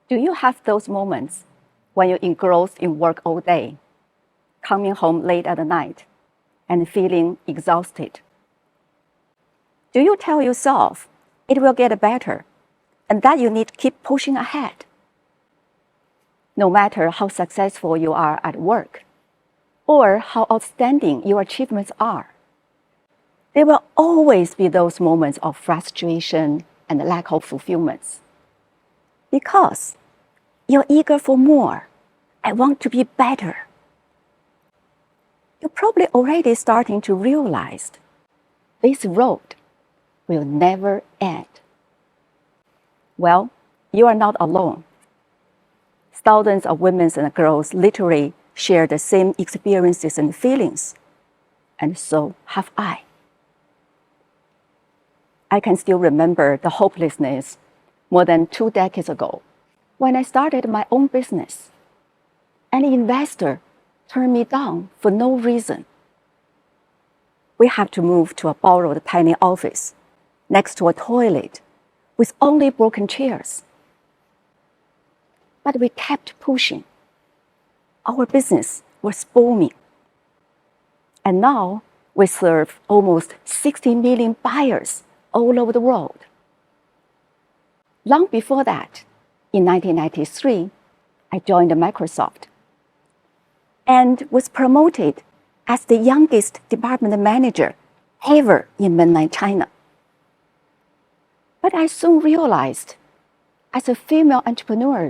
Do you have those moments when you're engrossed in work all day, coming home late at night, and feeling exhausted? Do you tell yourself it will get better and that you need to keep pushing ahead? No matter how successful you are at work or how outstanding your achievements are, there will always be those moments of frustration and lack of fulfillment. Because you're eager for more. I want to be better. You're probably already starting to realize this road will never end. Well, you are not alone. Thousands of women and girls literally share the same experiences and feelings, and so have I. I can still remember the hopelessness more than 2 decades ago when I started my own business. An investor turned me down for no reason. We had to move to a borrowed tiny office next to a toilet with only broken chairs. But we kept pushing. Our business was booming. And now we serve almost 60 million buyers all over the world. Long before that, in 1993, I joined Microsoft and was promoted as the youngest department manager ever in mainland China. But I soon realized, as a female entrepreneur,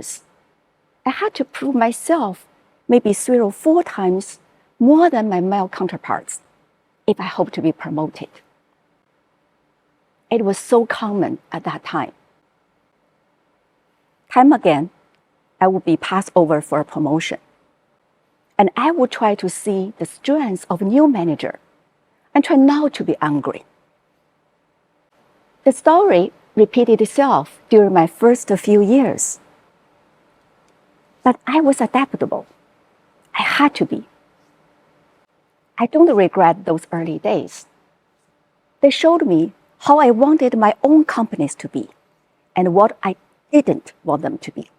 I had to prove myself maybe 3 or 4 times more than my male counterparts if I hoped to be promoted. It was so common at that time. Time again, I would be passed over for a promotion. And I would try to see the strengths of a new manager and try not to be angry. The story repeated itself during my first few years. But I was adaptable. I had to be. I don't regret those early days. They showed me how I wanted my own companies to be and what I didn't want them to be.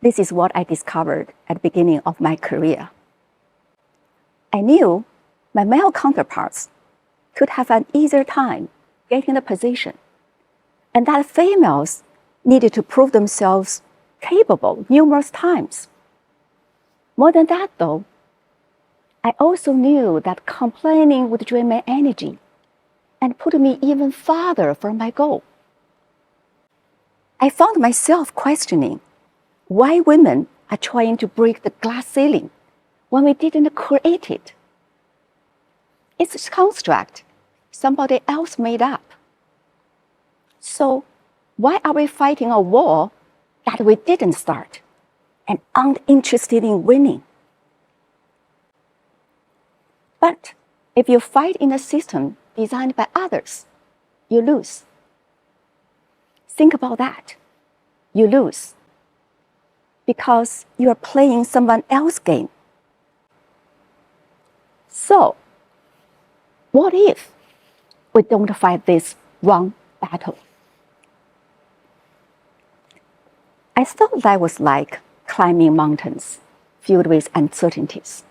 This is what I discovered at the beginning of my career. I knew my male counterparts could have an easier time getting the position, and that females needed to prove themselves capable numerous times. More than that, though, I also knew that complaining would drain my energy and put me even farther from my goal. I found myself questioning why women are trying to break the glass ceiling when we didn't create it. It's a construct somebody else made up. So why are we fighting a war that we didn't start and aren't interested in winning? But if you fight in a system designed by others, you lose. Think about that. You lose because you are playing someone else's game. So, what if we don't fight this wrong battle? I thought that was like climbing mountains filled with uncertainties.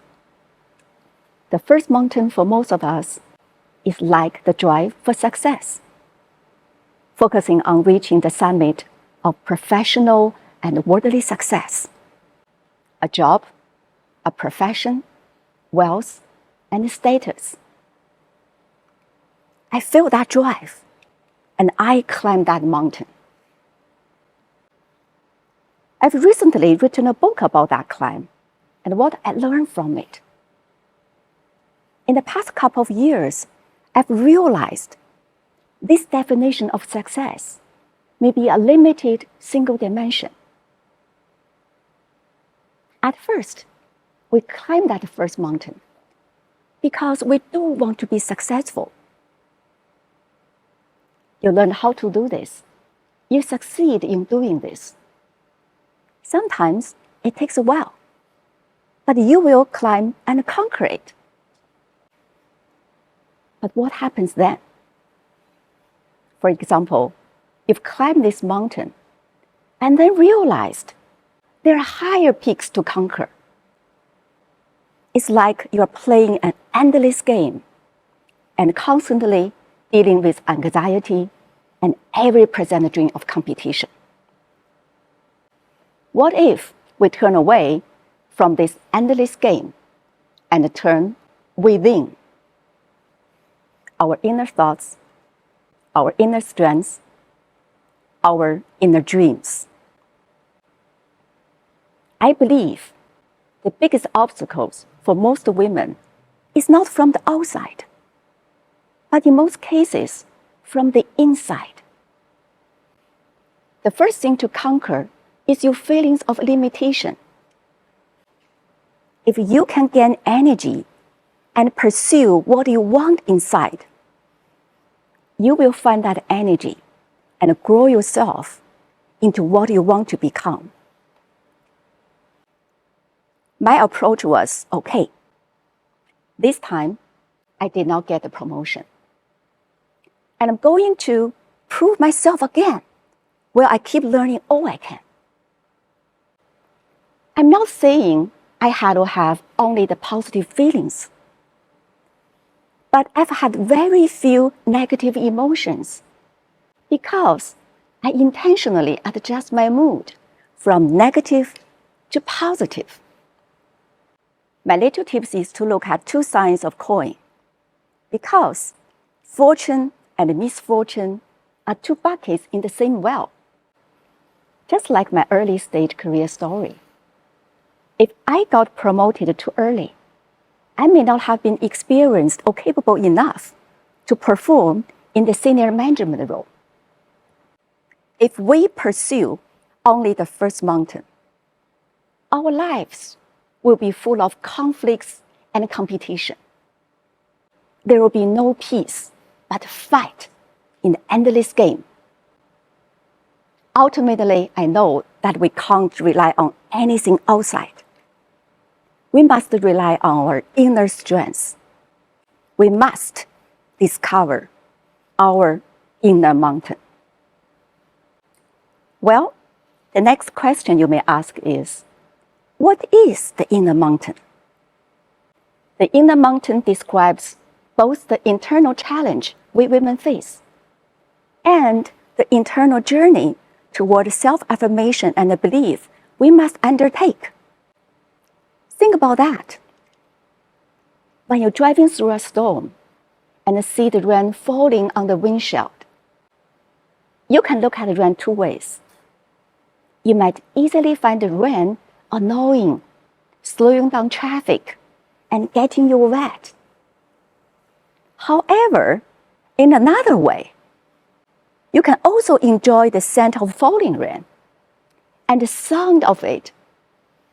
The first mountain for most of us is like the drive for success, focusing on reaching the summit of professional and worldly success. A job, a profession, wealth, and status. I felt that drive, and I climbed that mountain. I've recently written a book about that climb and what I learned from it. In the past couple of years, I've realized this definition of success may be a limited single dimension. At first, we climb that first mountain because we do want to be successful. You learn how to do this. You succeed in doing this. Sometimes it takes a while, but you will climb and conquer it. But what happens then? For example, you've climbed this mountain and then realized there are higher peaks to conquer. It's like you're playing an endless game and constantly dealing with anxiety and every present dream of competition. What if we turn away from this endless game and turn within? Our inner thoughts, our inner strengths, our inner dreams. I believe the biggest obstacles for most women is not from the outside, but in most cases, from the inside. The first thing to conquer is your feelings of limitation. If you can gain energy and pursue what you want inside, you will find that energy and grow yourself into what you want to become. My approach was, okay, this time I did not get the promotion. And I'm going to prove myself again while I keep learning all I can. I'm not saying I had to have only the positive feelings, but I've had very few negative emotions because I intentionally adjust my mood from negative to positive. My little tips is to look at two sides of coin because fortune and misfortune are two buckets in the same well. Just like my early stage career story. If I got promoted too early, I may not have been experienced or capable enough to perform in the senior management role. If we pursue only the first mountain, our lives will be full of conflicts and competition. There will be no peace but fight in the endless game. Ultimately, I know that we can't rely on anything outside. We must rely on our inner strengths. We must discover our inner mountain. Well, the next question you may ask is, what is the inner mountain? The inner mountain describes both the internal challenge we women face and the internal journey toward self-affirmation and the belief we must undertake. Think about that. When you're driving through a storm and see the rain falling on the windshield, you can look at the rain two ways. You might easily find the rain annoying, slowing down traffic, and getting you wet. However, in another way, you can also enjoy the scent of falling rain, and the sound of it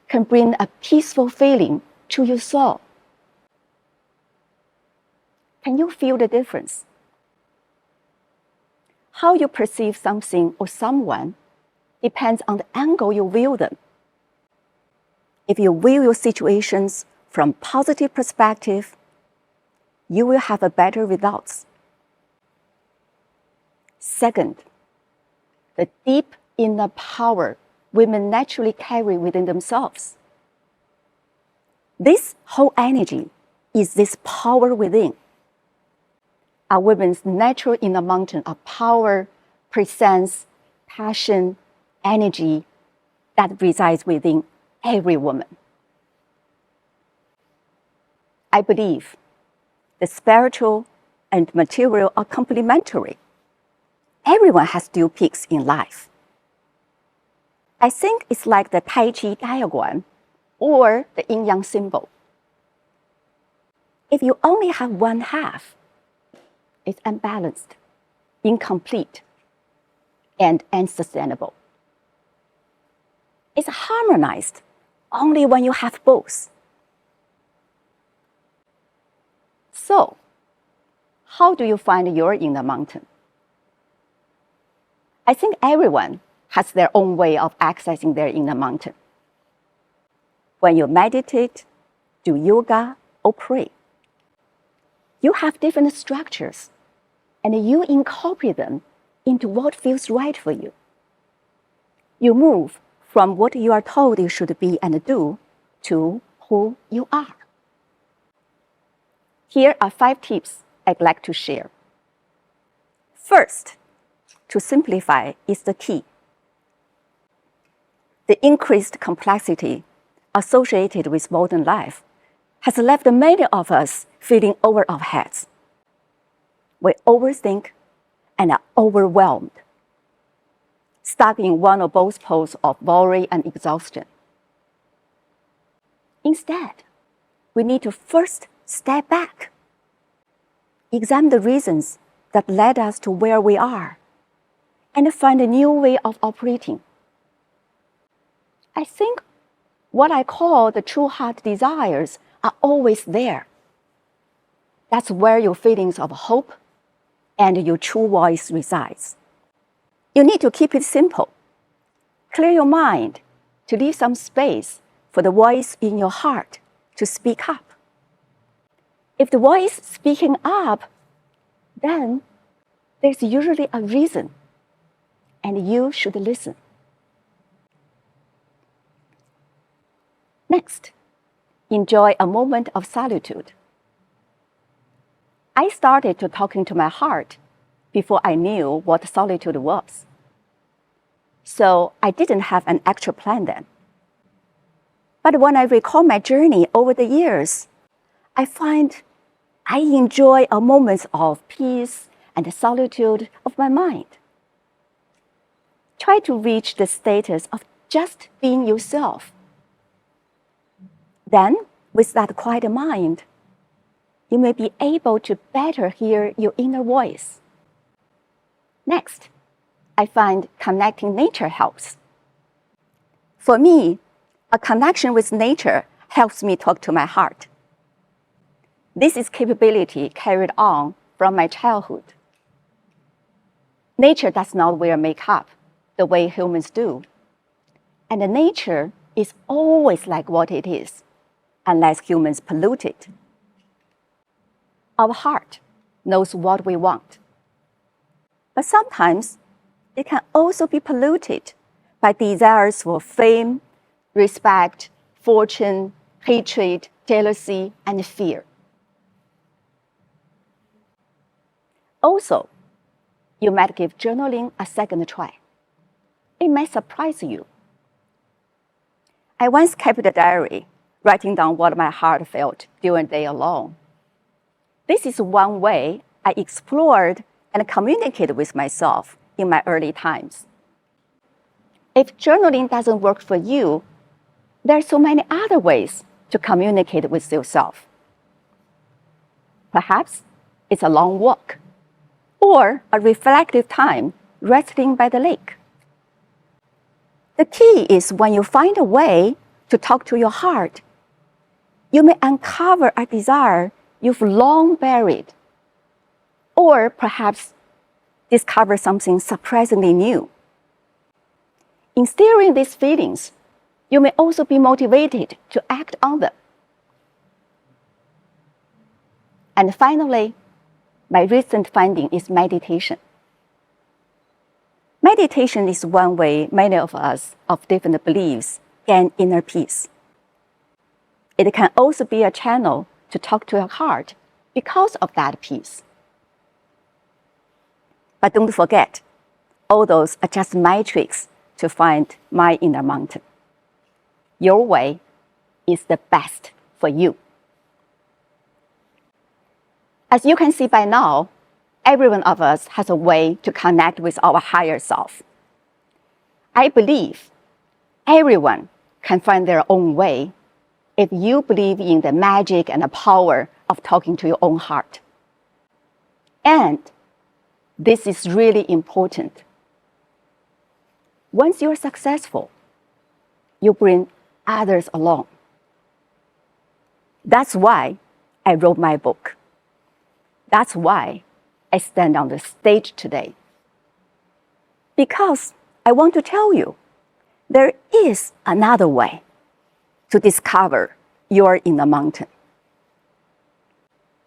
can bring a peaceful feeling to your soul. Can you feel the difference? How you perceive something or someone depends on the angle you view them. If you view your situations from positive perspective, you will have a better results. Second, the deep inner power women naturally carry within themselves. This whole energy is this power within. A woman's natural inner mountain of power, presence, passion, energy that resides within every woman. I believe the spiritual and material are complementary. Everyone has dual peaks in life. I think it's like the Tai Chi diagram or the yin-yang symbol. If you only have one half, it's unbalanced, incomplete, and unsustainable. It's harmonized only when you have both. So, how do you find your inner mountain? I think everyone has their own way of accessing their inner mountain. When you meditate, do yoga, or pray, you have different structures, and you incorporate them into what feels right for you. You move from what you are told you should be and do to who you are. Here are 5 tips I'd like to share. First, to simplify is the key. The increased complexity associated with modern life has left many of us feeling over our heads. We overthink and are overwhelmed, stuck in one or both poles of worry and exhaustion. Instead, we need to first step back, examine the reasons that led us to where we are, and find a new way of operating. I think what I call the true heart desires are always there. That's where your feelings of hope and your true voice resides. You need to keep it simple. Clear your mind to leave some space for the voice in your heart to speak up. If the voice speaking up, then there's usually a reason, and you should listen. Next, enjoy a moment of solitude. I started to talking to my heart before I knew what solitude was. So I didn't have an actual plan then. But when I recall my journey over the years, I find I enjoy a moment of peace and solitude of my mind. Try to reach the status of just being yourself. Then, with that quiet mind, you may be able to better hear your inner voice. Next, I find connecting nature helps. For me, a connection with nature helps me talk to my heart. This is capability carried on from my childhood. Nature does not wear makeup the way humans do. And nature is always like what it is, unless humans pollute it. Our heart knows what we want. But sometimes it can also be polluted by desires for fame, respect, fortune, hatred, jealousy, and fear. Also, you might give journaling a second try. It might surprise you. I once kept a diary, writing down what my heart felt during the day alone. This is one way I explored and communicated with myself in my early times. If journaling doesn't work for you, there are so many other ways to communicate with yourself. Perhaps it's a long walk, or a reflective time resting by the lake. The key is when you find a way to talk to your heart, you may uncover a desire you've long buried, or perhaps discover something surprisingly new. In stirring these feelings, you may also be motivated to act on them. And finally, my recent finding is meditation. Meditation is one way many of us of different beliefs gain inner peace. It can also be a channel to talk to your heart because of that peace. But don't forget, all those are just my tricks to find my inner mountain. Your way is the best for you. As you can see by now, every one of us has a way to connect with our higher self. I believe everyone can find their own way if you believe in the magic and the power of talking to your own heart. And this is really important. Once you're successful, you bring others along. That's why I wrote my book. That's why I stand on the stage today. Because I want to tell you, there is another way to discover your inner mountain.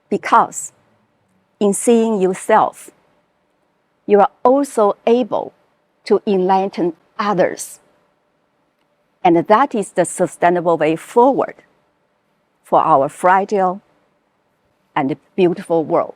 Because in seeing yourself, you are also able to enlighten others. And that is the sustainable way forward for our fragile and beautiful world.